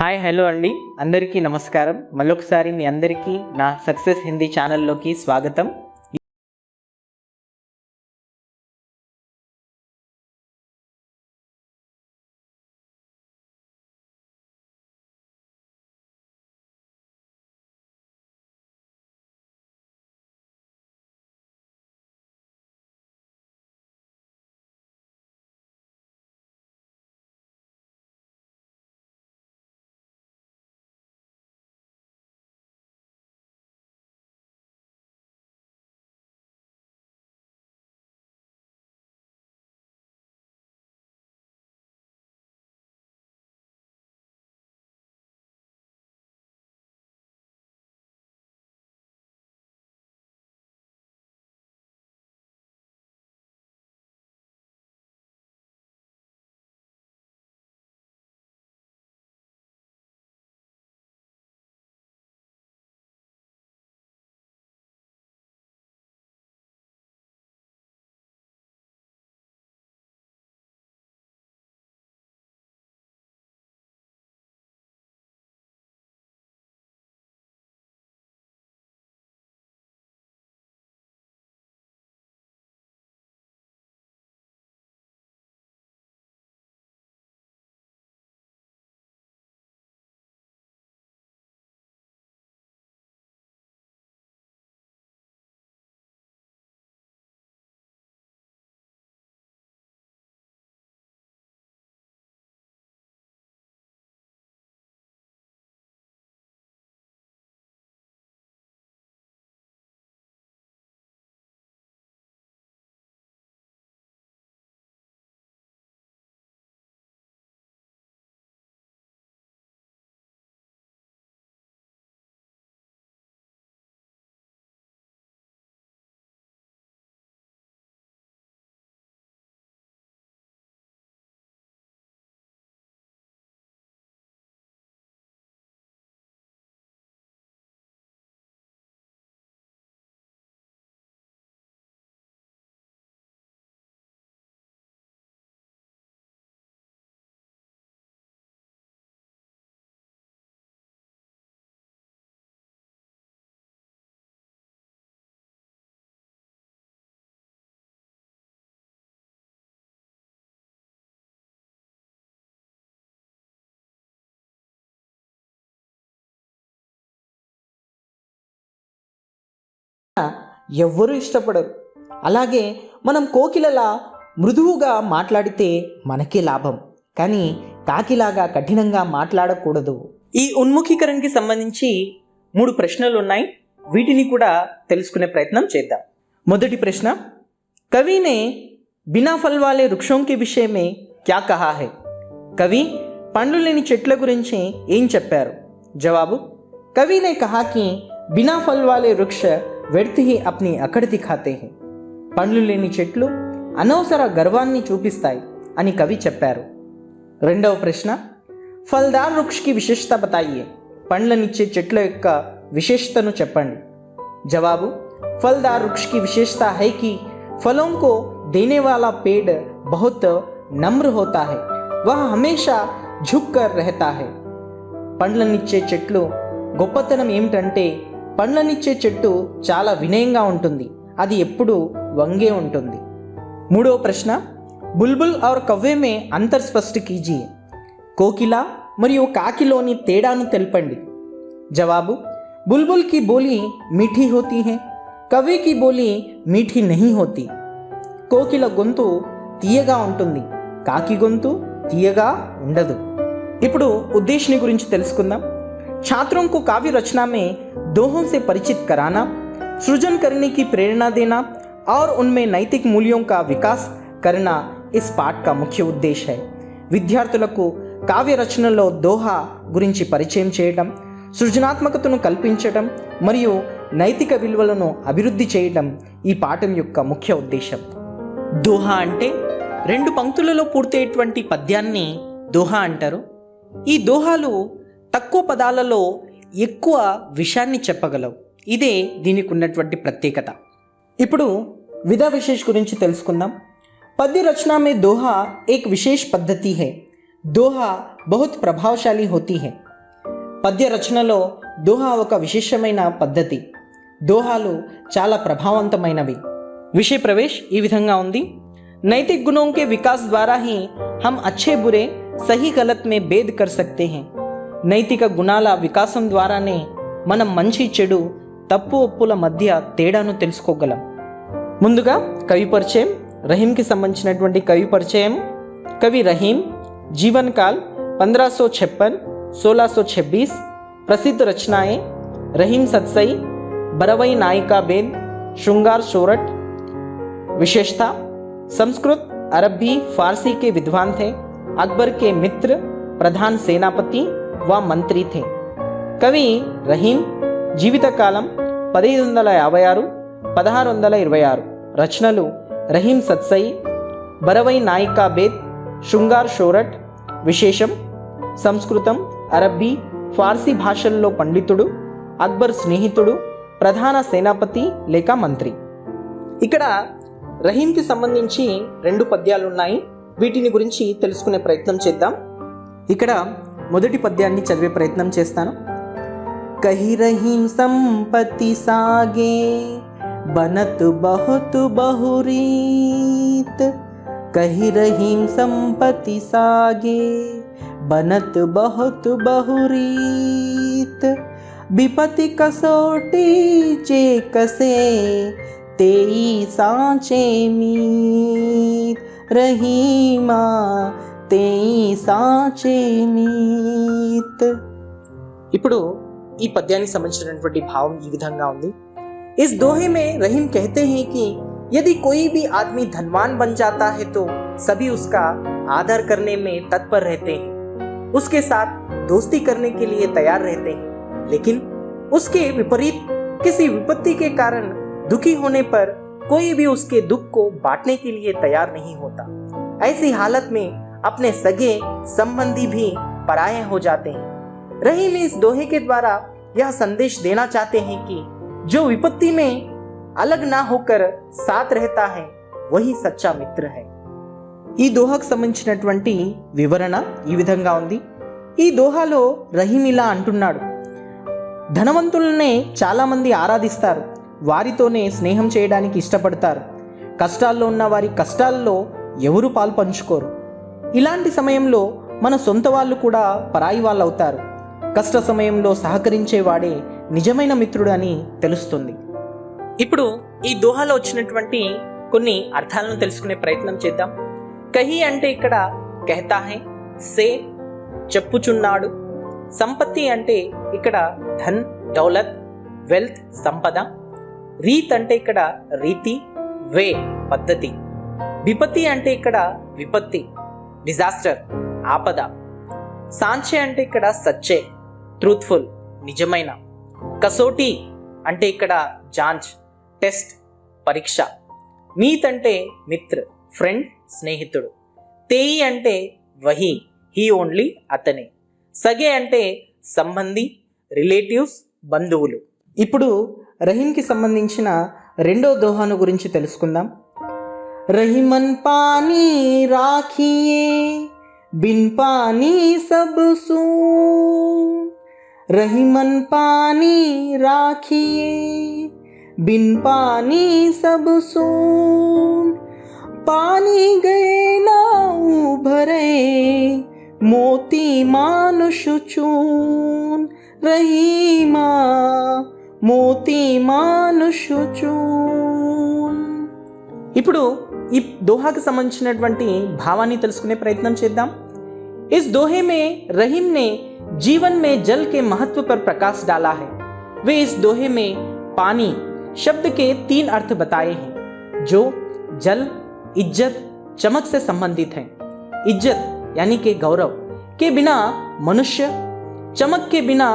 Hi hello అండి, అందరికీ నమస్కారం. మళ్ళొకసారి మీ అందరికీ నా సక్సెస్ హిందీ ఛానల్లోకి స్వాగతం. ఎవ్వరూ ఇష్టపడరు. అలాగే మనం కోకిలలా మృదువుగా మాట్లాడితే మనకే లాభం, కానీ కాకిలాగా కఠినంగా మాట్లాడకూడదు. ఈ ఉన్ముఖీకరణకి సంబంధించి 3 ప్రశ్నలు ఉన్నాయి. వీటిని కూడా తెలుసుకునే ప్రయత్నం చేద్దాం. మొదటి ప్రశ్న, కవి ने बिना फल वाले वृक्षों के विषय में क्या कहा है? కవి పండ్లు లేని చెట్ల గురించి ఏం చెప్పారు? జవాబు, కవి ने कहा कि बिना फल वाले वृक्ष व्यर्थ ही अपनी अकड़ दिखाते हैं. పండ్లు లేని చెట్లు అనవసర గర్వాన్ని చూపిస్తాయి అని కవి చెప్పారు. రెండవ ప్రశ్న, ఫల్దార్ వృక్షకి విశేషత బతాయియే. పండ్లనిచ్చే చెట్ల యొక్క విశేషతను చెప్పండి. జవాబు, फलदार वृक्ष की विशेषता है कि फलों को देने वाला पेड़ बहुत नम्र होता है, वह हमेशा झुक कर रहता है. పండ్లనిచ్చే చెట్లు గొప్పతనం ఏమిటంటే పండ్లనిచ్చే చెట్టు చాలా వినయంగా ఉంటుంది, అది ఎప్పుడూ వంగే ఉంటుంది. మూడవ ప్రశ్న, బుల్బుల్ और కవ్వే में अंतर स्पष्ट कीजिए. కోకిల మరియు కాకిలోని తేడాను తెలపండి. జవాబు, बुलबुल की बोली मीठी होती है, कव्वे की बोली मीठी नहीं होती. కోకిల గొంతు తీయగా ఉంటుంది, కాకి గొంతు తీయగా ఉండదు. ఇప్పుడు ఉద్దేశ్యని గురించి తెలుసుకుందాం. छात्रों को काव्य रचना में दोहों से परिचित कराना, सृजन करने की प्रेरणा देना और उनमें नैतिक मूल्यों का विकास करना इस पाठ का मुख्य उद्देश्य है. విద్యార్థులకు కావ్య రచనలో దోహా గురించి పరిచయం చేయడం, సృజనాత్మకతను కల్పించడం మరియు నైతిక విలువలను అభివృద్ధి చేయడం ఈ పాఠం యొక్క ముఖ్య ఉద్దేశం. దోహా అంటే 2 పంక్తులలో పూర్తయ్యేటువంటి పద్యాన్ని దోహా అంటారు. ఈ దోహాలు తక్కువ పదాలలో ఎక్కువ విషయాన్ని చెప్పగలవు. ఇదే దీనికి ఉన్నటువంటి ప్రత్యేకత. ఇప్పుడు విधा विशेष గురించి తెలుసుకుందాం. पद्य रचना में दोहा एक विशेष पद्धति है. दोहा बहुत प्रभावशाली होती है. పద్య రచనలో దోహా ఒక విశేషమైన పద్ధతి. దోహాలు చాలా ప్రభావవంతమైనవి. విషయ ప్రవేశ్ ఈ విధంగా ఉంది. नैतिक गुणों के विकास द्वारा ही हम अच्छे बुरे सही गलत में भेद कर सकते हैं. నైతిక గుణాల వికాసం ద్వారానే మనం మంచి చెడు తప్పు ఒప్పుల మధ్య తేడాను తెలుసుకోగలం. ముందుగా కవి పరిచయం. రహీంకి సంబంధించినటువంటి కవి పరిచయం. కవి రహీం. जीवन काल 1556-1626. प्रसिद्ध रचनाएं रहीम सतसई, बरवई नायिका बेन, श्रृंगार सोरठ. विशेषता संस्कृत, अरबी, फारसी के विद्वान थे. अकबर के मित्र, प्रधान सेनापति व मंत्री थे. कवि रहीम जीवित कालम 1556-1626. రచనలు రహీం సత్సై, బరవై నాయికా బేద్, శృంగార్ షోరట్. విశేషం సంస్కృతం, అరబ్బీ, ఫార్సీ భాషల్లో పండితుడు, అక్బర్ స్నేహితుడు, ప్రధాన సేనాపతి లేక మంత్రి. ఇక్కడ రహీంకి సంబంధించి 2 పద్యాలు ఉన్నాయి. వీటిని గురించి తెలుసుకునే ప్రయత్నం చేద్దాం. ఇక్కడ మొదటి పద్యాన్ని చదివే ప్రయత్నం చేస్తాను. కహి రహీం సంపత్తి సాగే बनत बहुत बहुरीत. कही रहीम संपत्ति सागे बनत बहुत बहुरीत. विपत्ति कसोटी जे कसे तेई सांचे मीत. रहीमा तेई सांचे मीत. ఇప్పుడు ఈ పద్యానికి సంబంధించినటువంటి భావం ఈ విధంగా ఉంది. इस दोहे में रहीम कहते हैं कि यदि कोई भी आदमी धनवान बन जाता है तो सभी उसका आदर करने में तत्पर रहते हैं, उसके साथ दोस्ती करने के लिए तैयार रहते हैं. लेकिन उसके विपरीत किसी विपत्ति के कारण दुखी होने पर कोई भी उसके दुख को बांटने के लिए तैयार नहीं होता. ऐसी हालत में अपने सगे संबंधी भी पराये हो जाते हैं. रहीम इस दोहे के द्वारा यह संदेश देना चाहते हैं कि जो विपत्ति में अलग ना होकर साथ रहता है वही सच्चा मित्र है. ఈ దోహాకు సంబంధించినటువంటి వివరణ ఈ విధంగా ఉంది. ఈ దోహాలో రహీం ఇలా అంటున్నాడు, ధనవంతులనే చాలామంది ఆరాధిస్తారు, వారితోనే స్నేహం చేయడానికి ఇష్టపడతారు. కష్టాల్లో ఉన్న వారి కష్టాల్లో ఎవరు పాలు పంచుకోరు. ఇలాంటి సమయంలో మన సొంత వాళ్ళు కూడా పరాయి వాళ్ళు అవుతారు. కష్ట సమయంలో సహకరించేవాడే నిజమైన మిత్రుడు అని తెలుస్తుంది. ఇప్పుడు ఈ దోహాలో వచ్చినటువంటి కొన్ని అర్థాలను తెలుసుకునే ప్రయత్నం చేద్దాం. కహి అంటే ఇక్కడ కహతా హై, సే చెప్పుచున్నాడు. సంపత్తి అంటే ఇక్కడ ధన్, దౌలత్, వెల్త్, సంపద. రీత్ అంటే ఇక్కడ రీతి, వే, పద్ధతి. విపత్తి అంటే ఇక్కడ విపత్తి, డిజాస్టర్, ఆపద. సాంచే అంటే ఇక్కడ సచ్చే, ట్రూత్ఫుల్, నిజమైన. కసోటి అంటే ఇక్కడ జాంచ్, టెస్ట్, పరీక్ష. మీత్ అంటే మిత్ర, ఫ్రెండ్, స్నేహితుడు. తేయి అంటే వహి, హీ ఓన్లీ, అతనే. సగే అంటే సంబంధి, రిలేటివ్స్, బంధువులు. ఇప్పుడు రహీంకి సంబంధించిన 2వ దోహాను గురించి తెలుసుకుందాం. రహిమన్ పానీ రాఖియే బిన్ పానీ సబ్ సూన్. रहीमन पानी राखिए बिन पानी सब सून. पानी गए ना उभरे मोती मानुष चून. रहीमा मोती मानुष चून. ఇప్పుడు ఈ దోహాకి సంబంధించినటువంటి భావాన్ని తెలుసుకునే ప్రయత్నం చేద్దాం. इस दोहे में रहीम ने जीवन में जल के महत्व पर प्रकाश डाला है. वे इस दोहे में पानी शब्द के 3 अर्थ बताए हैं जो जल, इज्जत, चमक से संबंधित हैं. इज्जत यानी कि गौरव के बिना मनुष्य, चमक के बिना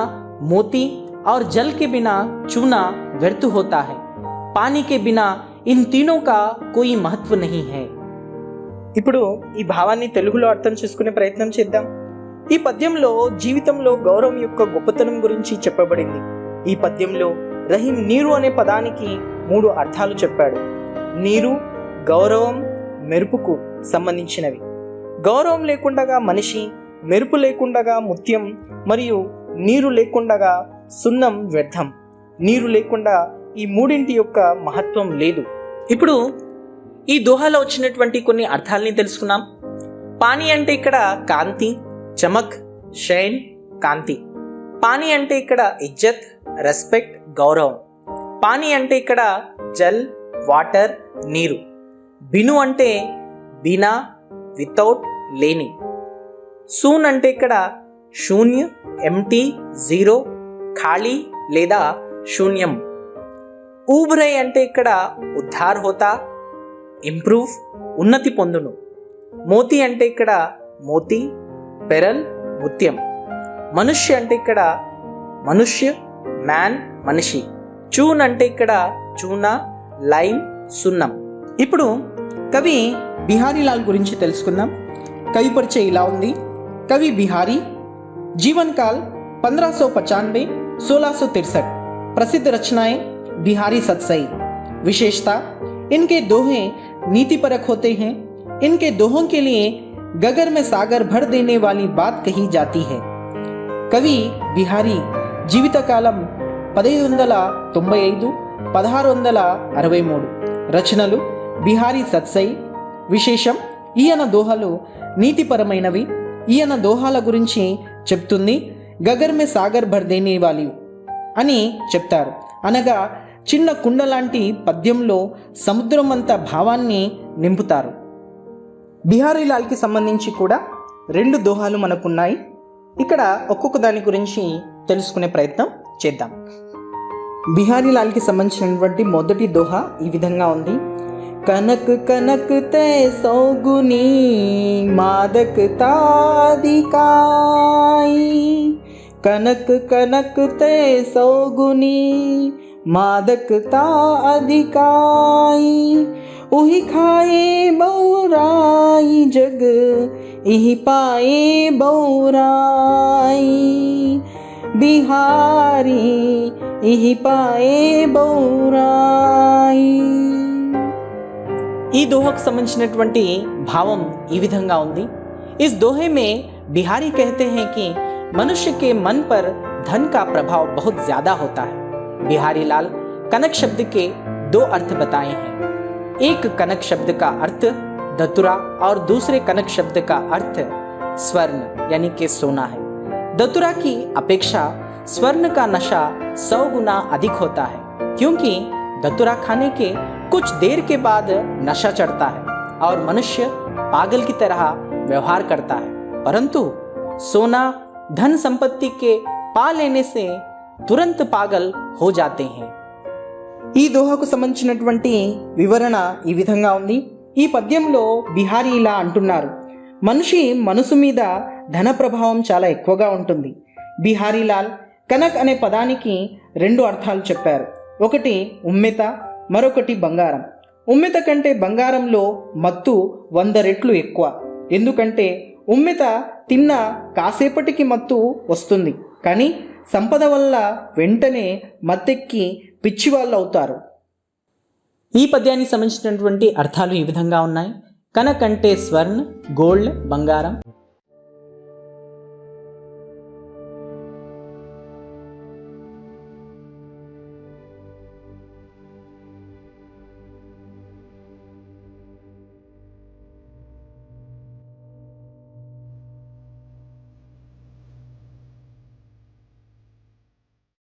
मोती और जल के बिना चूना व्यर्थ होता है. पानी के बिना इन तीनों का कोई महत्व नहीं है. ఇప్పుడు ఈ భావాన్ని తెలుగులో అర్థం చేసుకునే ప్రయత్నం చేద్దాం. ఈ పద్యంలో జీవితంలో గౌరవం యొక్క గొప్పతనం గురించి చెప్పబడింది. ఈ పద్యంలో రహీం నీరు అనే పదానికి 3 అర్థాలు చెప్పాడు. నీరు, గౌరవం, మెరుపుకు సంబంధించినవి. గౌరవం లేకుండా మనిషి, మెరుపు లేకుండా ముత్యం మరియు నీరు లేకుండా సున్నం వ్యర్థం. నీరు లేకుండా ఈ మూడింటి యొక్క మహత్వం లేదు. ఇప్పుడు ఈ దోహాలో వచ్చినటువంటి కొన్ని అర్థాలని తెలుసుకున్నాం. పానీ అంటే ఇక్కడ కాంతి, చమక్, షైన్, కాంతి. పానీ అంటే ఇక్కడ ఇజ్జత్, రెస్పెక్ట్, గౌరవం. పానీ అంటే ఇక్కడ జల్, వాటర్, నీరు. బిను అంటే బినా, వితౌట్, లేని. సూన్ అంటే ఇక్కడ శూన్య, ఎంటీ, జీరో, ఖాళీ లేదా శూన్యం. ఊబ్రై అంటే ఇక్కడ ఉద్ధార్ హోతా, ఇంప్రూవ్, ఉన్నతి పొందును. మోతి అంటే ఇక్కడ మోతి, పెరల్, ముత్యం. మనుష్య అంటే ఇక్కడ మనుష్య, మ్యాన్, మనిషి. చూన్ అంటే ఇక్కడ చూనా, లైమ్, సున్నం. ఇప్పుడు కవి బిహారీలాల్ గురించి తెలుసుకుందాం. కవి పరిచయం ఇలా ఉంది. कवि बिहारी, जीवन काल 1595-1663, प्रसिद्ध रचनाएं बिहारी सतसई। विशेषता, इनके दोहे नीतिपरक होते हैं। इनके दोहों के लिए गगर में सागर भर देने वाली बात कही जाती है। कवि बिहारी जीवित कालम 1595-1663, రచనలు బిహారీ సత్సై. విశేషం, ఈయన దోహలు నీతిపరమైనవి. ఈయన దోహాల గురించి చెప్తుంది గగర్ మే సాగర్ భర్ దేనే వాలి అని చెప్తారు. అనగా చిన్న కుండ లాంటి పద్యంలో సముద్రం అంత భావాన్ని నింపుతారు. బిహారీలాల్కి సంబంధించి కూడా 2 దోహాలు మనకున్నాయి. ఇక్కడ ఒక్కొక్క దాని గురించి తెలుసుకునే ప్రయత్నం చేద్దాం. బిహారీలాల్కి సంబంధించినటువంటి మొదటి దోహా ఈ విధంగా ఉంది. कनक कनक ते सौगुनी मादक तादिकाई, कनक कनक ते सौगुनी मादक तादिकाई, उही खाए बौराई जग इही पाए बौराई, बिहारी इही पाए बौराई. ఈ దోహకు సంబంధించినటువంటి భావం ఈ విధంగా ఉంది. इस दोहे में बिहारी कहते हैं कि मनुष्य के मन पर धन का प्रभाव बहुत ज्यादा होता है. बिहारी लाल कनक शब्द के 2 अर्थ बताए हैं. एक कनक शब्द का अर्थ दतुरा और दूसरे कनक शब्द का अर्थ स्वर्ण यानी कि सोना है. दतुरा की अपेक्षा स्वर्ण का नशा 100 गुना अधिक होता है, क्योंकि दतुरा खाने के कुछ देर के बाद नशा चढ़ता है और मनुष्य पागल की तरह व्यवहार करता है, परंतु सोना धन संपत्ति के पा लेने से तुरंत पागल हो जाते हैं. ఈ దోహకు సంబంధించినటువంటి వివరణ ఈ విధంగా ఉంది. ఈ పద్యంలో బిహారీ ఇలా అంటున్నారు, మనిషి మనసు మీద ధన ప్రభావం చాలా ఎక్కువగా ఉంటుంది. బిహారీలాల్ కనక్ అనే పదానికి 2 అర్థాలు చెప్పారు. ఒకటి ఉమ్మెత, మరొకటి బంగారం. ఉమ్మెత కంటే బంగారంలో మత్తు 100 రెట్లు ఎక్కువ. ఎందుకంటే ఉమ్మెత తిన్న కాసేపటికి మత్తు వస్తుంది, కానీ సంపద వల్ల వెంటనే మత్తెక్కి పిచ్చివాళ్ళు అవుతారు. ఈ పద్యానికి సంబంధించినటువంటి అర్థాలు ఈ విధంగా ఉన్నాయి. కనక్ అంటే స్వర్ణ, గోల్డ్, బంగారం.